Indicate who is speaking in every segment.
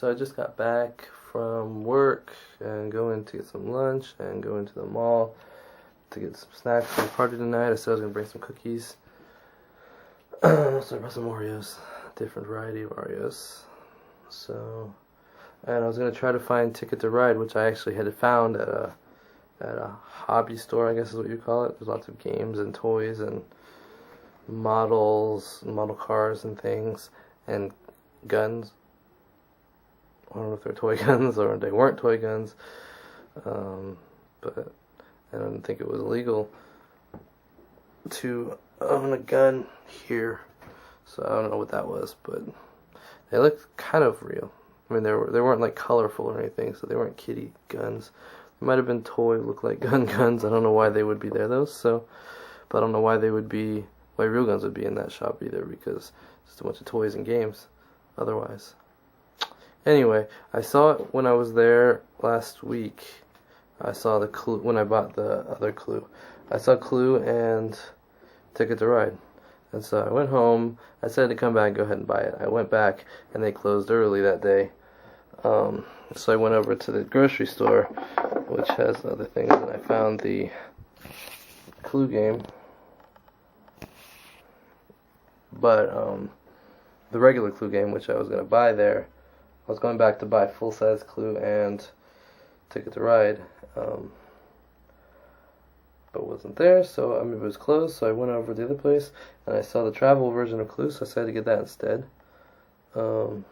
Speaker 1: So I just got back from work and going to get some lunch and going to the mall to get some snacks for the party tonight. I said I was going to bring some cookies. So I brought some Oreos, different variety of Oreos. So, and I was going to try to find Ticket to Ride, which I actually had found at a hobby store, I guess is what you call it. There's lots of games and toys and models, model cars and things, and guns. I don't know if they're toy guns or they weren't toy guns, but I don't think it was illegal to own a gun here, so I don't know what that was, but they looked kind of real. I mean, they weren't like colorful or anything, so they weren't kiddie guns. They might have been toy, look like guns. I don't know why they would be there though. So, but I don't know why real guns would be in that shop either, because it's just a bunch of toys and games. Otherwise. Anyway, I saw it when I was there last week. I saw the Clue when I bought the other Clue. I saw Clue and Ticket to Ride. And so I went home. I said to come back and go ahead and buy it. I went back and they closed early that day. So I went over to the grocery store, which has other things, and I found the Clue game. But the regular Clue game, which I was going to buy there, I was going back to buy full-size Clue and Ticket to Ride, but wasn't there, so I mean, it was closed, so I went over to the other place, and I saw the travel version of Clue, so I decided to get that instead. And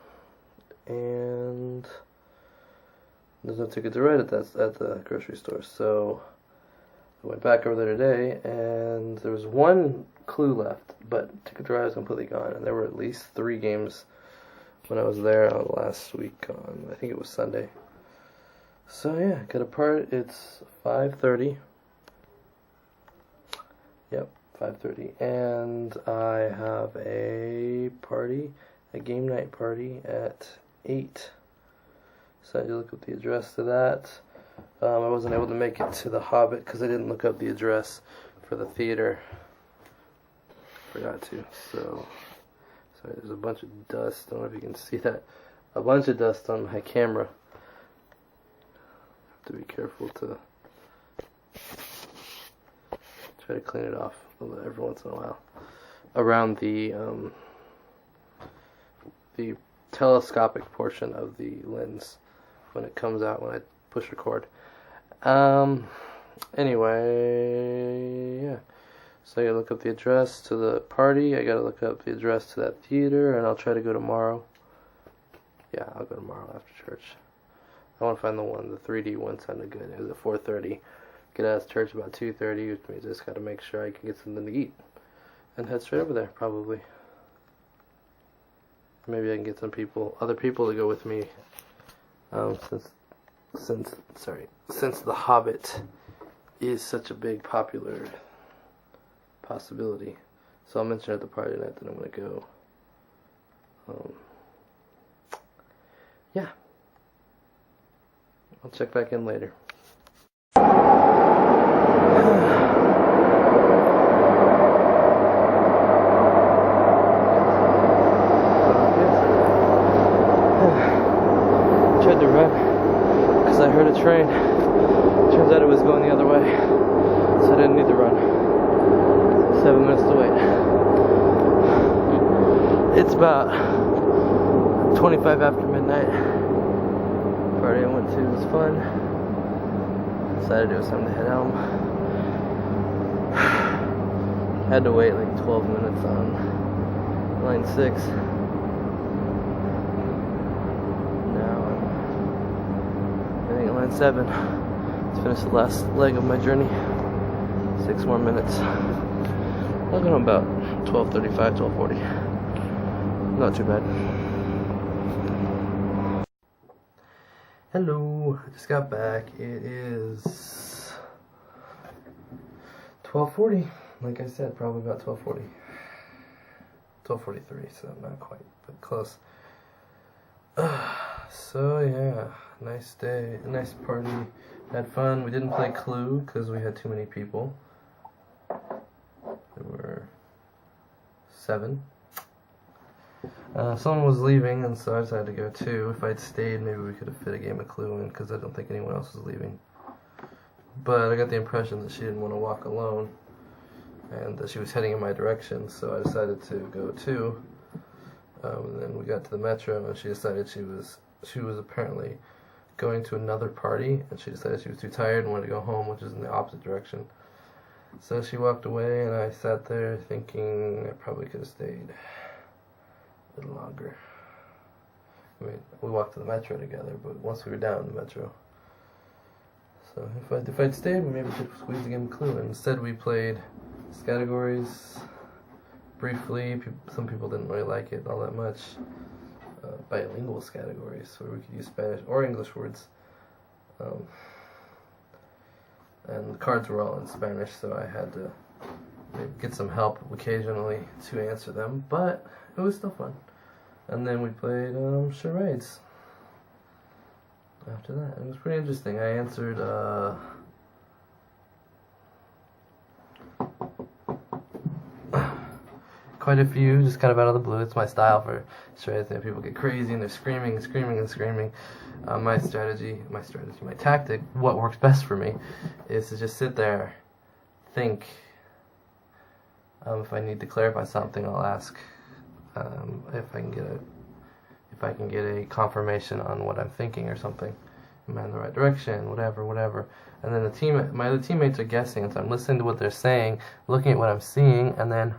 Speaker 1: there's no Ticket to Ride at the grocery store, so I went back over there today, and there was one Clue left, but Ticket to Ride was completely gone, and there were at least 3 games when I was there last week on, I think it was Sunday. So yeah, got a part. It's 5:30. Yep, 5:30, and I have a game night party at 8. So I had to look up the address to that. I wasn't able to make it to the Hobbit because I didn't look up the address for the theater. Forgot to. So there's a bunch of dust. I don't know if you can see that. A bunch of dust on my camera. Have to be careful to try to clean it off every once in a while. Around the telescopic portion of the lens when it comes out when I push record. Anyway, yeah. So I gotta look up the address to the party. I gotta look up the address to that theater, and I'll try to go tomorrow. Yeah, I'll go tomorrow after church. I want to find the 3D one sounded good. It was at 4:30. Get out of church about 2:30, which means I just gotta make sure I can get something to eat and head straight over there, probably. Maybe I can get some other people to go with me. Since The Hobbit is such a big popular possibility. So I'll mention at the party tonight that I'm going to go. Yeah. I'll check back in later. Tried to run because I heard a train. Turns out it was going the other way, so I didn't need to run. 7 minutes to wait. It's about 25 after midnight. Party I went to was fun. Decided it was time to head home. Had to wait like 12 minutes on line 6. Now I'm at line 7. Let's finish the last leg of my journey. 6 more minutes. I'll go about 12:35, 12:40. Not too bad. Hello, I just got back. It is 12:40. Like I said, probably about 12:40. 12:43, so not quite, but close. So yeah, nice day, nice party. Had fun. We didn't play Clue because we had too many people. There were 7. Someone was leaving, and so I decided to go too. If I'd stayed, maybe we could have fit a game of Clue in, because I don't think anyone else was leaving. But I got the impression that she didn't want to walk alone, and that she was heading in my direction, so I decided to go too. And then we got to the metro, and she decided she was apparently going to another party, and she decided she was too tired and wanted to go home, which is in the opposite direction. So she walked away, and I sat there thinking I probably could have stayed a little longer. I mean, we walked to the metro together, but once we were down in the metro. So if I'd stayed, we maybe could have squeezed a game of Clue. And instead, we played categories briefly. Some people didn't really like it all that much. Bilingual categories, where we could use Spanish or English words. And the cards were all in Spanish, so I had to maybe get some help occasionally to answer them, but it was still fun. And then we played charades after that. It was pretty interesting. I answered quite a few, just kind of out of the blue. It's my style for charades. And people get crazy and they're screaming and screaming and screaming. My tactic, what works best for me, is to just sit there, think. If I need to clarify something, I'll ask if I can get a confirmation on what I'm thinking or something. Am I in the right direction? Whatever. And then my other teammates are guessing, so I'm listening to what they're saying, looking at what I'm seeing, and then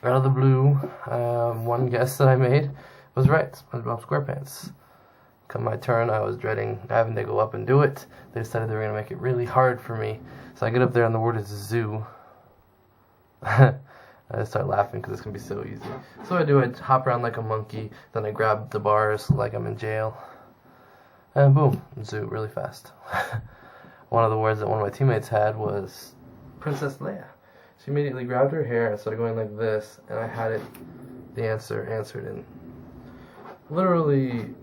Speaker 1: out of the blue, one guess that I made was right. SpongeBob SquarePants. Come my turn, I was dreading having to go up and do it. They decided they were going to make it really hard for me. So I get up there and the word is zoo. I just start laughing because it's going to be so easy. So I hop around like a monkey, then I grab the bars like I'm in jail. And boom, zoo, really fast. One of the words that one of my teammates had was Princess Leia. She immediately grabbed her hair and started going like this, and I had the answer answered in literally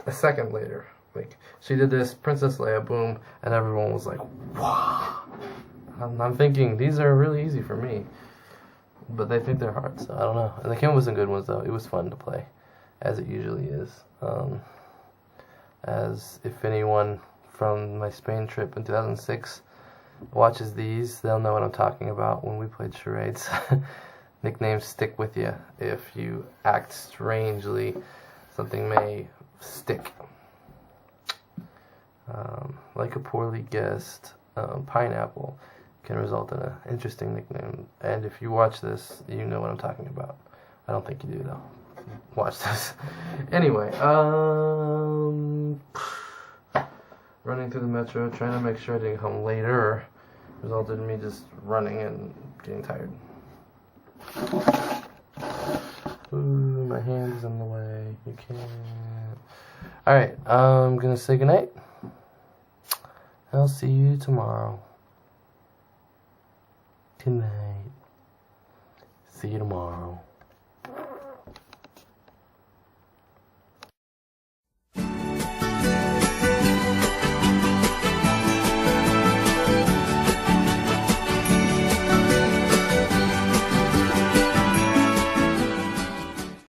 Speaker 1: a second later. Like, she did this, Princess Leia, boom, and everyone was like, wow. I'm thinking, these are really easy for me, but they think they're hard, so I don't know. And the game wasn't good ones, though. It was fun to play, as it usually is. As if anyone from my Spain trip in 2006 watches these, they'll know what I'm talking about when we played charades. Nicknames stick with you. If you act strangely, something may stick. Like a poorly guessed pineapple can result in an interesting nickname. And if you watch this, you know what I'm talking about. I don't think you do, though. Watch this. Anyway, running through the metro, trying to make sure I didn't get home later, resulted in me just running and getting tired. Ooh, my hand is in the way. You can't. Alright, I'm gonna say goodnight. I'll see you tomorrow. Good night. See you tomorrow.